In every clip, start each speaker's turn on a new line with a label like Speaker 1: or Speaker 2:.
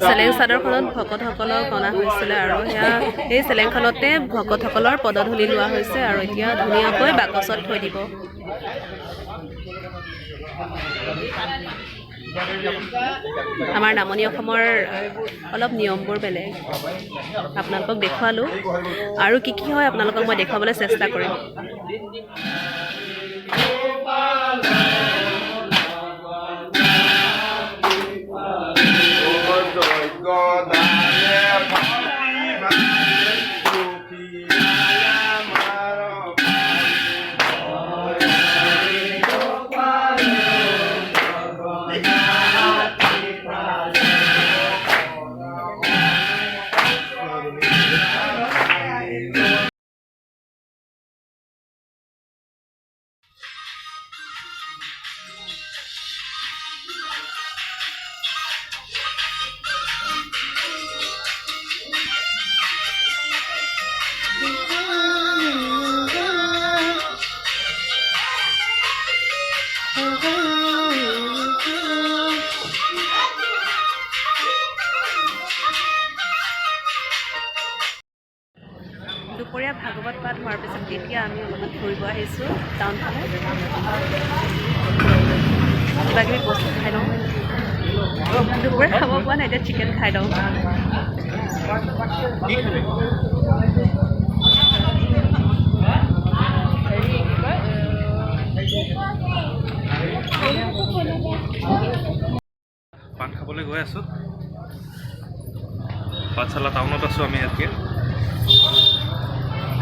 Speaker 1: চেলেংচাদৰখনত ভকতসকলক অনা হৈছিলে আৰু সেয়া এই চেলেংখনতে ভকতসকলৰ পদধূলি লোৱা হৈছে আৰু এতিয়া ধুনীয়াকৈ বাকচত থৈ দিব। আমাৰ নামনি অসমৰ অলপ নিয়মবোৰ বেলেগ আপোনালোকক দেখুৱালোঁ আৰু কি কি হয় আপোনালোকক মই দেখুৱাবলৈ চেষ্টা কৰিম। দুপৰীয়া ভাগৱত পাঠ হোৱাৰ পিছত এতিয়া আমি অলপমান ফুৰিব আহিছোঁ টাউনফালে। কিবা কিবি বস্তু খাই লওঁ। দুপৰীয়া খাব পোৱা নাই, এতিয়া চিকেন খাই লওঁ।
Speaker 2: পান খাবলৈ গৈ আছোঁ। পাঠশালা টাউনত আছোঁ আমি ইয়াতকৈ।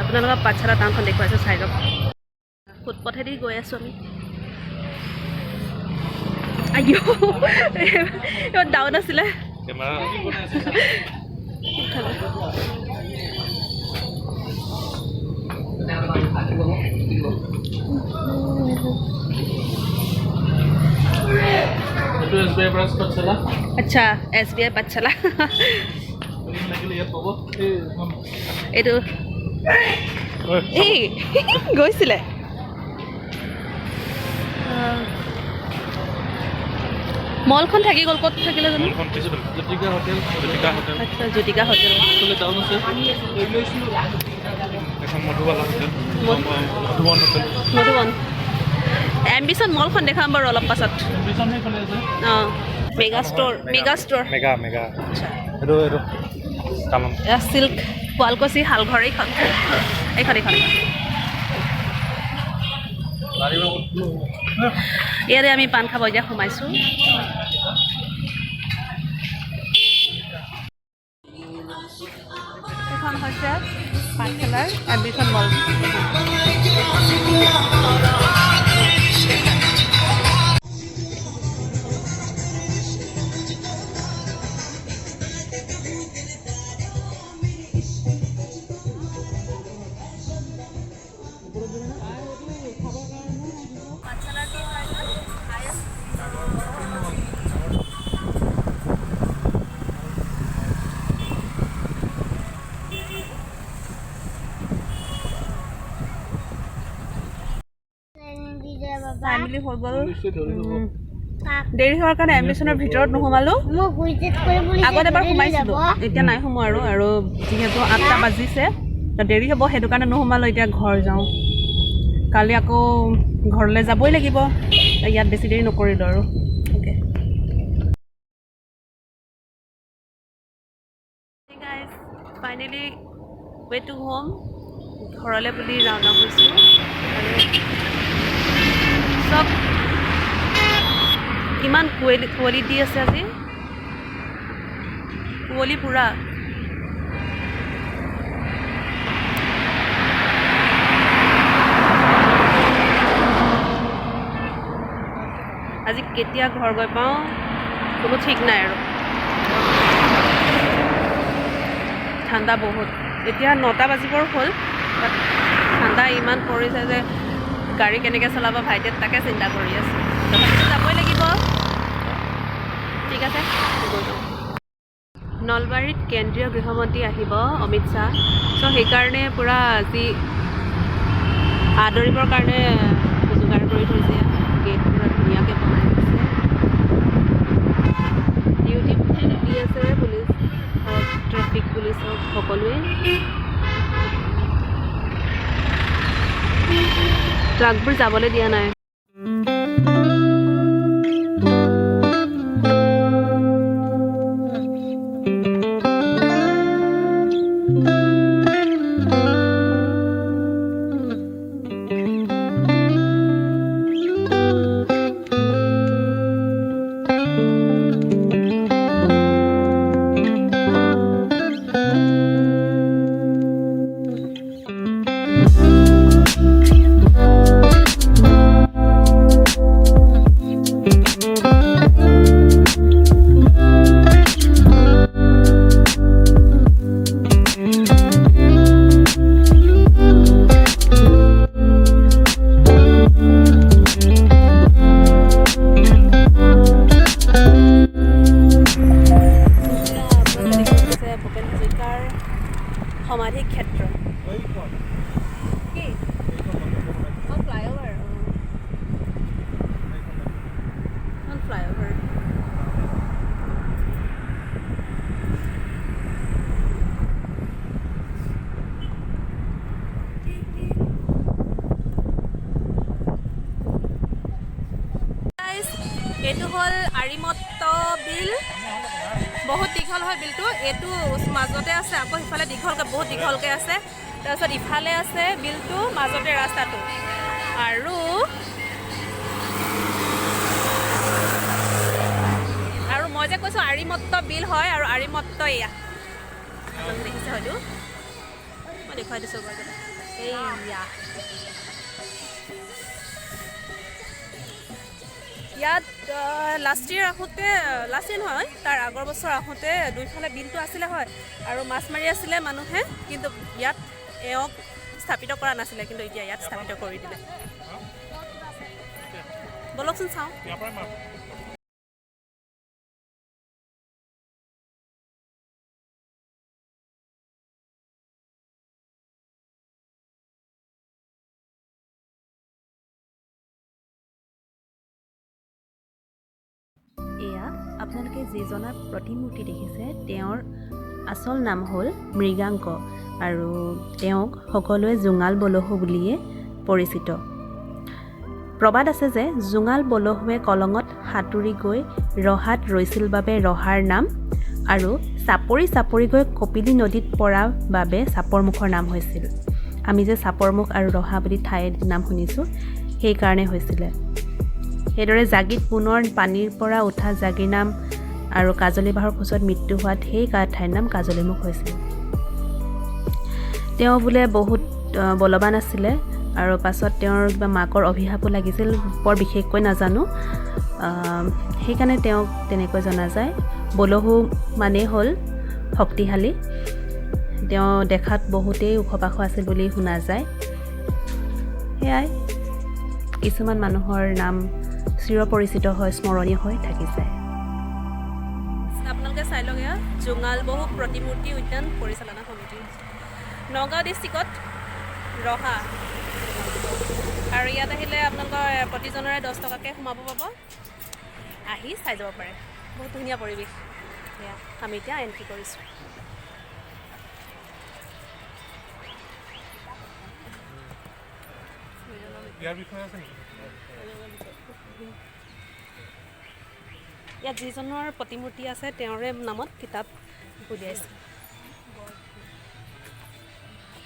Speaker 1: আপোনালোকক পাঠশালা টাউনখন দেখুৱাইছোঁ, চাই লওক। ফুটপথেদি গৈ আছোঁ আমি। ইমান ডাউন আছিলে। আচ্ছা, SBI পাঠশালা এইটো এই গৈছিলে। মলখন থাকি গ'ল, ক'ত থাকিলে জানো? আচ্ছা, জ্যোতিকা হোটেল। মধুবন এম্বিশন মলখন দেখাম বাৰু অলপ পাছত। অঁ, মেগা ষ্ট'ৰ। আচ্ছা, চিল্ক শুৱালকুছি শালঘৰ এইখন। ইয়াতে আমি পাণ খাব এতিয়া সোমাইছোঁ। এইখন হৈছে পাঠশালাৰ এম্বিশন মল। বুলি হৈ গ'ল দেৰি হোৱাৰ কাৰণে এম্বিশ্যনৰ ভিতৰত নোসোমালোঁ আগত এবাৰ সোমাইছিলোঁ এতিয়া নাই সোমোৱা আৰু যিহেতু 8টা বাজিছে দেৰি হ'ব সেইটো কাৰণে নোসোমালোঁ এতিয়া ঘৰ যাওঁ কালি আকৌ ঘৰলৈ যাবই লাগিব ইয়াত বেছি দেৰি নকৰিলোঁ আৰু okay guys finally way to home ঘৰলৈ বুলি ৰাওনা হৈছোঁ আৰু চব কিমান কুঁৱলী দি আছে আজি কুঁৱলী পুৰা আজি কেতিয়া ঘৰ গৈ পাওঁ কোনো ঠিক নাই আৰু ঠাণ্ডা বহুত এতিয়া 9টা বাজিবৰ হ'ল বাট ঠাণ্ডা ইমান পৰিছে যে গাড়ী কেনেকৈ চলাব ভাইটিয়ে তাকে চিন্তা কৰি আছে তথাপিতো যাবই লাগিব ঠিক আছে গৈ যাওঁ নলবাৰীত কেন্দ্ৰীয় গৃহমন্ত্ৰী আহিব অমিত শ্বাহ চ' সেইকাৰণে পূৰা আজি আদৰিবৰ কাৰণে যোগাৰ কৰি থৈছে গেট পূৰা ধুনীয়াকৈ বনাই দিছে ডিউটি দি আছে পুলিচ হওক ট্ৰেফিক পুলিচ হওক সকলোৱে ট্ৰাকবোৰ যাবলৈ দিয়া নাই সমাধি ক্ষেত্ৰ কি ফ্লাইঅভাৰ ফ্লাইঅভাৰ এইটো হ'ল আৰিমত্ত বিল বহুত দীঘল হয় বিলটো এইটো মাজতে আছে আকৌ ইফালে দীঘলকৈ বহুত দীঘলকৈ আছে তাৰপিছত ইফালে আছে বিলটো মাজতে ৰাস্তাটো আৰু মই যে কৈছোঁ আৰিমত্ত বিল হয় আৰু আৰিমত্ত এয়া আপোনালোকে দেখিছে হয়তো মই দেখুৱাই দিছোঁ বাৰু এইয়া ইয়াত লাষ্ট ইয়েৰ আহোঁতে লাষ্ট ইয়েৰ নহয় তাৰ আগৰ বছৰ আহোঁতে দুইফালে বিলটো আছিলে হয় আৰু মাছ মাৰি আছিলে মানুহে কিন্তু ইয়াত এওঁক স্থাপিত কৰা নাছিলে কিন্তু এতিয়া ইয়াত স্থাপিত কৰি দিলে বলকচোন চাওঁ এয়া আপোনালোকে যিজনাৰ প্ৰতিমূৰ্তি দেখিছে তেওঁৰ আচল নাম হ'ল মৃগাংক আৰু তেওঁক সকলোৱে জোঙালবলহু বুলিয়ে পৰিচিত প্ৰবাদ আছে যে জোঙালবলহুৱে কলঙত সাঁতুৰি গৈ ৰহাত ৰৈছিল বাবে ৰহাৰ নাম আৰু চাপৰি গৈ কপিলী নদীত পৰা বাবে চাপৰমুখৰ নাম হৈছিল আমি যে চাপৰমুখ আৰু ৰহা বুলি ঠাইৰ নাম শুনিছোঁ সেইকাৰণে হৈছিলে সেইদৰে জাগিত পুনৰ পানীৰ পৰা উঠা জাগিৰ নাম আৰু কাজলী বাঁহৰ খোজত মৃত্যু হোৱাত সেই ঠাইৰ নাম কাজলীমুখ হৈছিল তেওঁ বোলে বহুত বলৱান আছিলে আৰু পাছত তেওঁৰ কিবা মাকৰ অভিশাপো লাগিছিল বৰ বিশেষকৈ নাজানো সেইকাৰণে তেওঁক তেনেকৈ জনা যায় বলহু মানেই হ'ল শক্তিশালী তেওঁ দেখাত বহুতেই ওখ পাখ আছিল বুলি শুনা যায় সেয়াই কিছুমান মানুহৰ নাম চিৰপৰিচিত হয় স্মৰণীয় হৈ থাকি যায় আপোনালোকে চাই লওক এয়া জোঙালবহু প্ৰতিমূৰ্তি উদ্যান পৰিচালনা সমিতি নগাঁও ডিষ্ট্ৰিক্টত ৰহা আৰু ইয়াত আহিলে আপোনালোকৰ প্ৰতিজনৰে 10 টকাকৈ সোমাব পাব আহি চাই যাব পাৰে বহুত ধুনীয়া পৰিৱেশ এয়া আমি এতিয়া এণ্ট্ৰি কৰিছোঁ
Speaker 2: ইয়াৰ বিষয়ে আছে নেকি
Speaker 1: ইয়াত যিজনৰ প্ৰতিমূৰ্তি আছে তেওঁৰে নামত কিতাপ উলিয়াইছে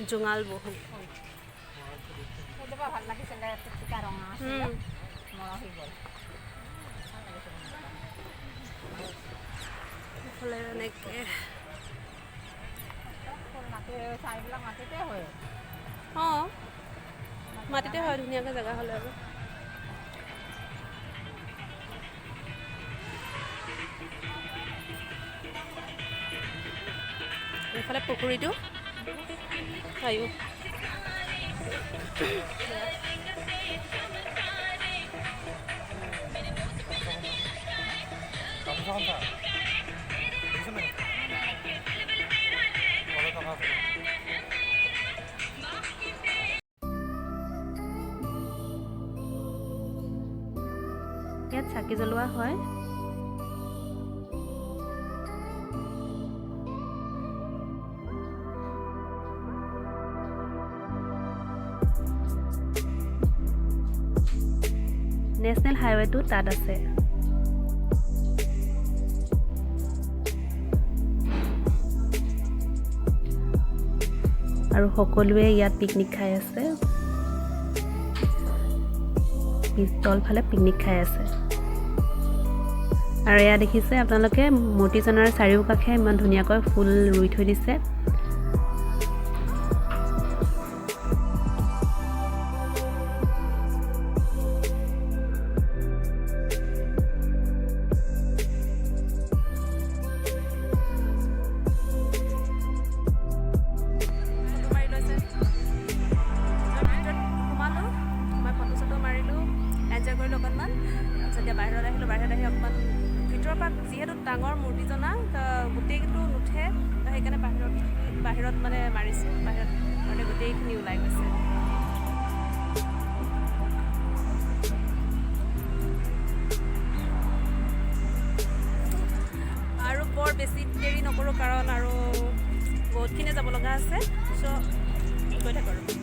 Speaker 1: জোঙালবহু
Speaker 3: ভাল লাগিছিলে টিকা ৰঙা মৰহি গ'ল
Speaker 1: এইফালে এনেকৈ
Speaker 3: চাইবিলাক মাটিতে হয়
Speaker 1: অঁ মাটিতে হয় ধুনীয়াকৈ জেগা হ'লে আৰু এইফালে পুখুৰীটো আয়ো ইয়াত চাকি জ্বলোৱা হয় নেশ্যনেল হাইৱেটো তাত আছে আৰু সকলোৱে ইয়াত পিকনিক খাই আছে তলফালে পিকনিক খাই আছে আৰু এয়া দেখিছে আপোনালোকে মূৰ্তিজনৰ চাৰিওকাষে ইমান ধুনীয়াকৈ ফুল ৰুই থৈ দিছে অকণমান যেতিয়া বাহিৰত আহি অকণমান ভিতৰৰ পৰা যিহেতু ডাঙৰ মূৰ্তিজনা গোটেইটো নুঠে সেইকাৰণে বাহিৰত মানে মাৰিছোঁ বাহিৰত মানে গোটেইখিনি ওলাই গৈছে আৰু বৰ বেছি দেৰি নকৰোঁ কাৰণ আৰু বহুতখিনি যাব লগা আছে চ' গৈ থাকোঁ আৰু